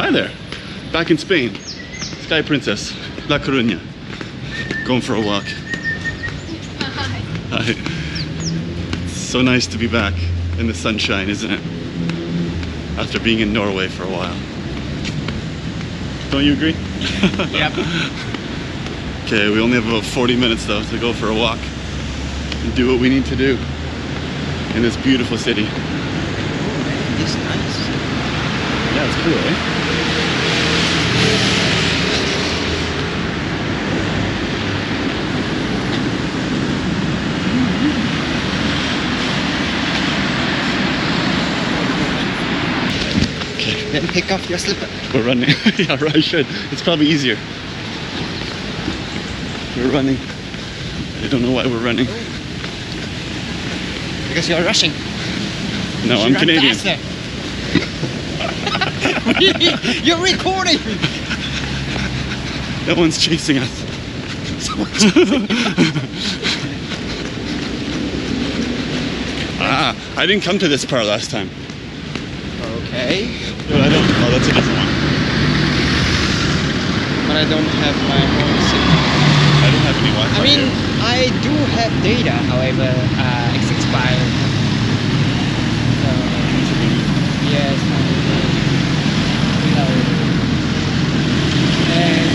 Hi there. Back in Spain. Sky Princess, La Coruña. Going for a walk. Hi. It's so nice to be back in the sunshine, isn't it? After being in Norway for a while. Don't you agree? Yep. Okay, we only have about 40 minutes though to go for a walk and do what we need to do in this beautiful city. It's nice. Yeah, it's cool, eh? Okay. Then pick off your slipper. We're running. Yeah, right, I should. It's probably easier. We're running. I don't know why we're running. Because you're rushing. No, I'm Canadian. You're recording! No one's chasing us. Ah, I didn't come to this part last time. Okay. But I don't. Oh, that's a different one. But I don't have my own signal. I don't have any Wi-Fi. I mean, here. I do have data, however, it's expired. So, yes,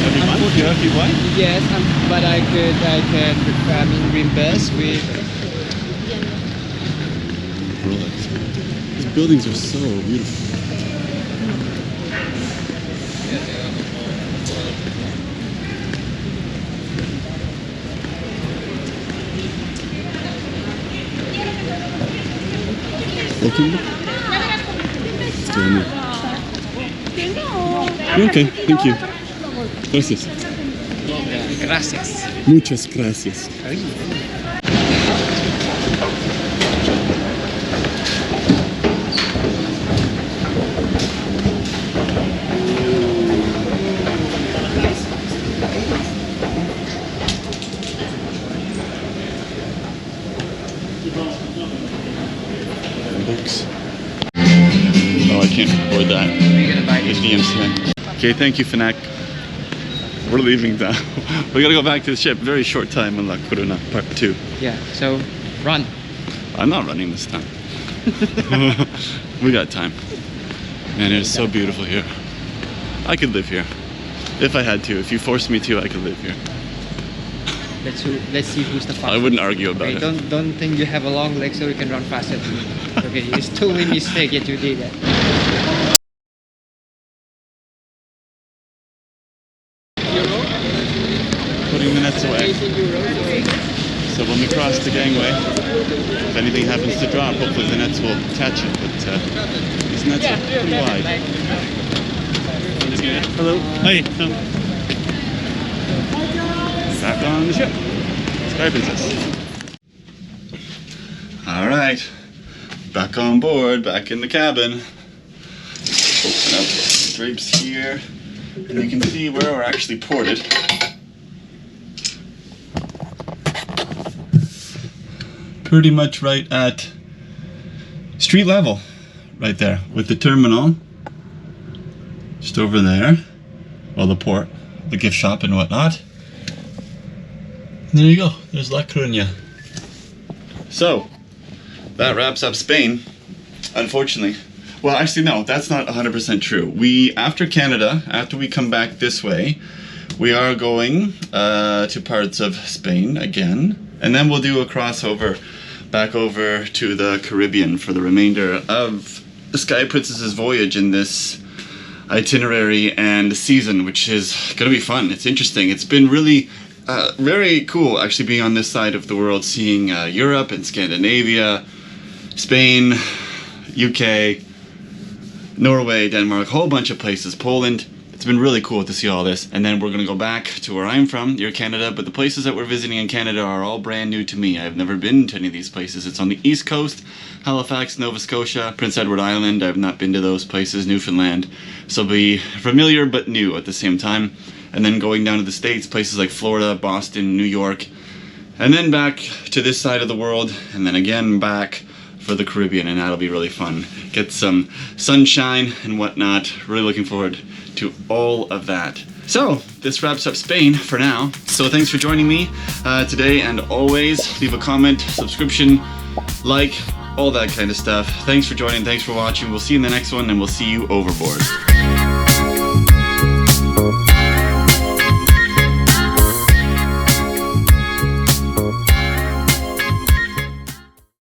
Every month you have your Wi-Fi? yes, but I can reimburse with. Relax. These buildings are so beautiful. Okay. Let's go in there. Okay, thank you. Gracias. Gracias. Muchas gracias. Books. Oh, I can't record that. We're gonna buy It's DMCA. Okay, thank you, Fnac. We're leaving now. We gotta go back to the ship. Very short time in La Coruña, part 2. Yeah, so run. I'm not running this time. We got time. Man, it is so beautiful here. I could live here. If I had to. If you forced me to, I could live here. Let's see who's the fastest. I wouldn't argue about Okay, it. don't think you have a long leg so you can run faster than me. Okay, it's totally a mistake that you did that. 40 minutes away. So when we cross the gangway, if anything happens to drop, hopefully the nets will catch it. But these nets are pretty wide. Hello. Hi. Back on the ship. Sky Princess. All right. Back on board. Back in the cabin. Open up the drapes here. And you can see where we're actually ported. Pretty much right at street level, right there, with the terminal just over there. Well, the port, the gift shop and whatnot. And there you go, there's La Coruña. So, that wraps up Spain, unfortunately. Well, actually no, that's not 100% true. After Canada, after we come back this way, we are going to parts of Spain again, and then we'll do a crossover back over to the Caribbean for the remainder of the Sky Princess's voyage in this itinerary and season, which is going to be fun. It's interesting. It's been really very cool actually being on this side of the world, seeing Europe and Scandinavia, Spain, UK, Norway, Denmark, a whole bunch of places, Poland. It's been really cool to see all this. And then we're going to go back to where I'm from, near Canada, but the places that we're visiting in Canada are all brand new to me. I've never been to any of these places. It's on the East Coast, Halifax, Nova Scotia, Prince Edward Island. I've not been to those places, Newfoundland. So it'll be familiar but new at the same time. And then going down to the States, places like Florida, Boston, New York, and then back to this side of the world, and then again back for the Caribbean, and that'll be really fun. Get some sunshine and whatnot. Really looking forward to all of that. So this wraps up Spain for now. So thanks for joining me today, and always leave a comment, subscription, like, all that kind of stuff. Thanks for joining, thanks for watching. We'll see you in the next one, and we'll see you overboard.